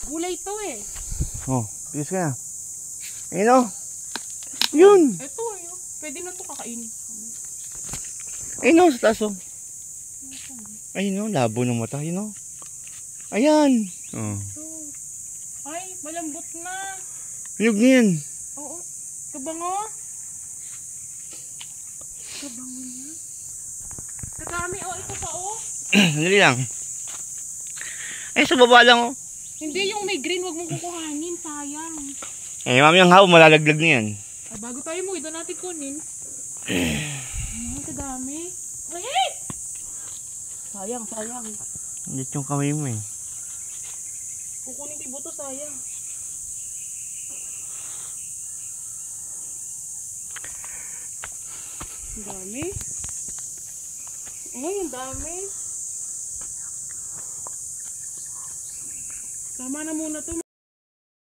Gulay to eh. Oh, bilis ka na. Ayun o. Yun. Ito eh. Pwede na to kakainin. Ayun o, sa taas o. Ayun o, labo ng mata. Ayun o. Ayan. Oh. Ito. Ay, malambot na. Hinog na yan. Oo. Kabango. Kabango niya. Kadami oh, ito pa oh. Dali lang. Ay, sa baba lang o. Hindi yung may green, wag mong kukuhanin, sayang. Eh, mami ang hao, malalaglag na yan. Ay, bago tayo mo, ito natin kunin. Ay, kadami. Ay! Sayang, sayang. Hindi yung kamay mo eh. Kukunin yung buto, sayang. Ang dami. Ay, ang dami. Tama na muna to.